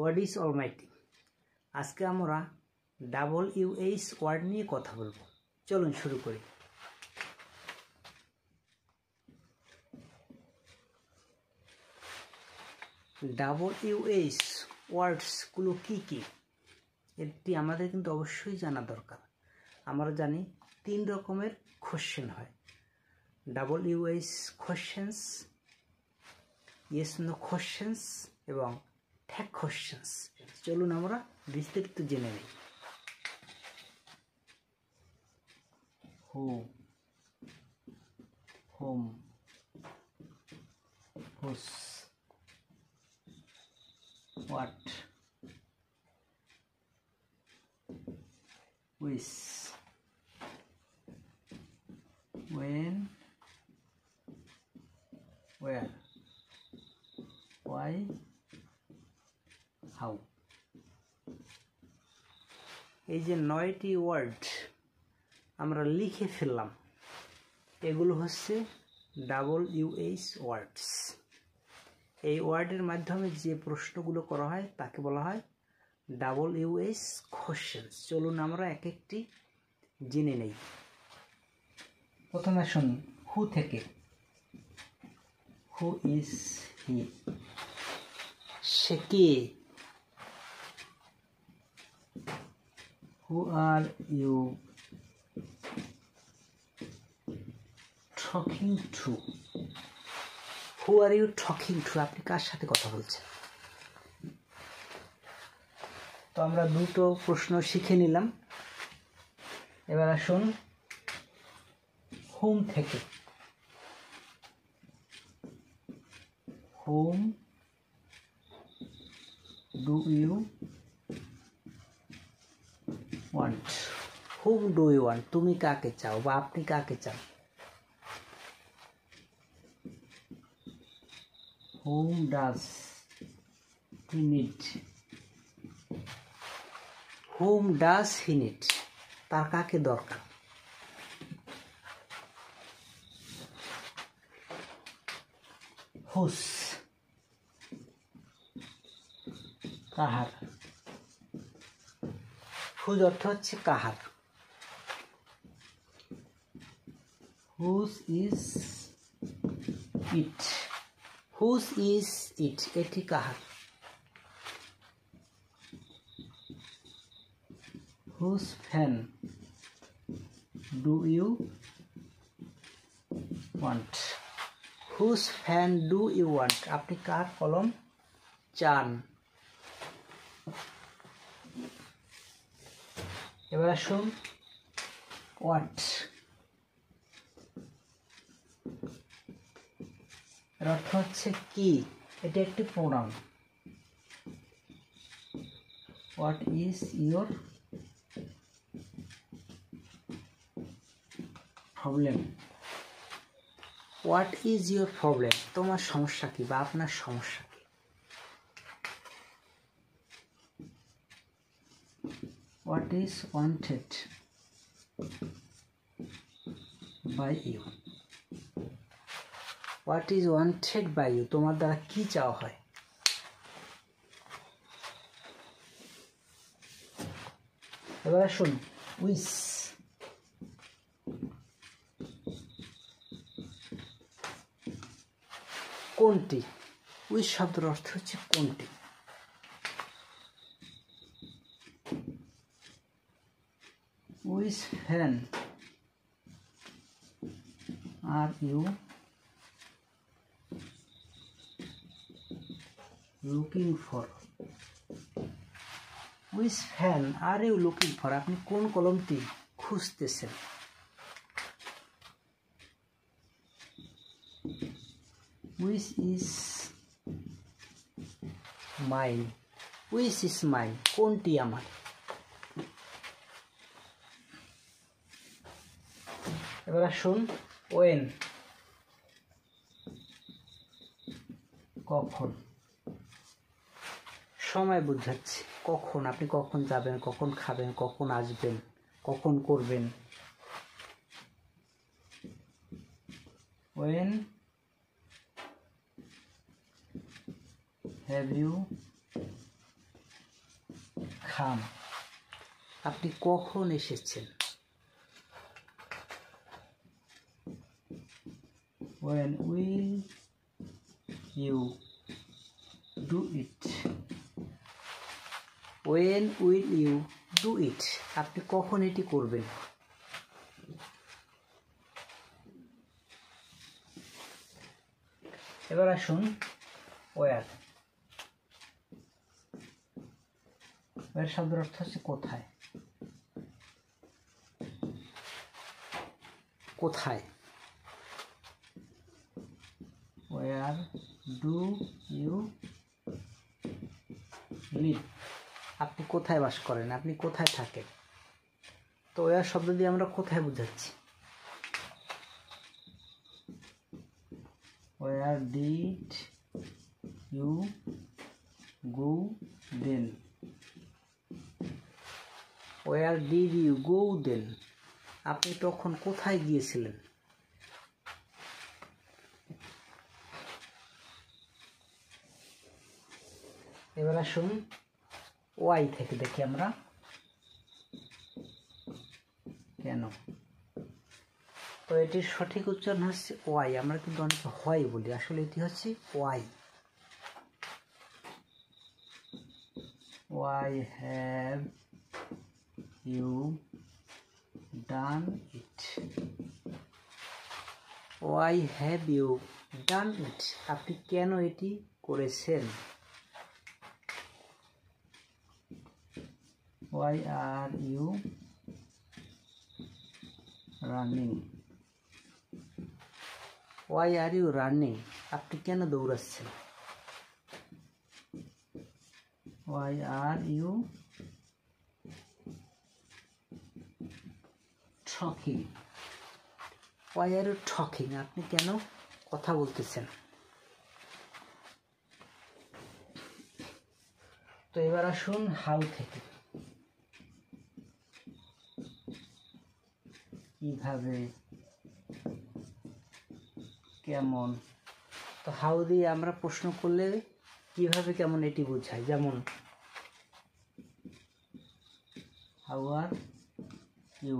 God is Almighty. আজকে আমরা WH word নিয়ে কথা বলবো। চলুন শুরু করি। WH ওয়ার্ডসগুলো কী কী এটি আমাদের কিন্তু অবশ্যই জানা দরকার। আমরা জানি 3 রকমের কোশ্চেন হয়, WH questions, yes no questions এবং ট্যাগ কোশ্চেন্স। চলুন আমরা বিস্তারিত জেনে নিই। Who, whom, whose, what, which, when, where, why, how। এই যে 9টি ওয়ার্ড আমরা লিখে ফেললাম, এগুলো হচ্ছে WH ওয়ার্ডস। এই ওয়ার্ডের মাধ্যমে যে প্রশ্নগুলো করা হয় তাকে বলা হয় WH কোশ্চেন্স। চলুন আমরা এক একটি জেনে নেই। প্রথমে আসুন হু থেকে। হু ইজ হি, সে কে। Who are you talking to. Who are you talking to, আপনি কার সাথে কথা বলছেন? তো আমরা দুটো প্রশ্ন শিখে নিলাম। এবার আসুন হোম থেকে। Whom do you want. Whom do you want, তুমি কাকে চাও বা আপনি কাকে চান? Whom does he need? Whom does he need? তার কাকে দরকার? Whose, কাহার। whose অর্থ হচ্ছে কাহার। Whose is it? Whose is it? এটি কাহার। Whose fan do you want? Whose fan do you want? আপনি কার কলম চান? এবার আসুন what। এর অর্থ হচ্ছে কি, এটা একটি pronoun. What is your problem? What is your problem, তোমার সমস্যা কি বা আপনার সমস্যা কি? What is wanted by you? What is wanted by you, তোমার দ্বারা কি চাওয়া হয়? এবার আসুন উইচ। কোনটি? উইচ শব্দের অর্থ হচ্ছে কোনটি। Which pen are you looking for? Which pen are you looking for, আপনি কোন কলমটি খুঁজতেছেন? Which is mine? Which is mine, কোনটি আমার? এবার আসুন ওয়েন, কখন। সময় বোঝাচ্ছে, কখন, আপনি কখন যাবেন, কখন খাবেন, কখন আসবেন, কখন করবেন। when have you come, আপনি কখন এসেছেন? When will you do it? When will you do it? আপনি কখন এটি করবেন? এবার আসুন where. where শব্দের অর্থ হচ্ছে কোথায়। কোথায়? where do you live? আপনি কোথায় বাস করেন, আপনি কোথায় থাকেন। তো where শব্দ দিয়ে আমরা কোথায় বোঝাচ্ছি? where did you go then? where did you go then? আপনি তখন কোথায় গিয়েছিলেন? এবার আসুন ওয়াই থেকে দেখি আমরা কেন। তো এটির সঠিক উচ্চারণ হচ্ছে ওয়াই। আমরা কিন্তু অনেকে হয় বলি, আসলে এটি হচ্ছে why. Why have you done it? Why have you done it? আপনি কেন এটি করেছেন? Why are you running? Why are you running? আপনি কেন দৌড়াচ্ছেন? Why are you talking? Why are you talking? আপনি কেন কথা বলতেছেন? তো এবার আসুন হাউ থেকে। কিভাবে, কেমন। তো হাউ দিয়ে আমরা প্রশ্ন করলে কিভাবে কেমন এটি বোঝায়, যেমন হাউ আর ইউ?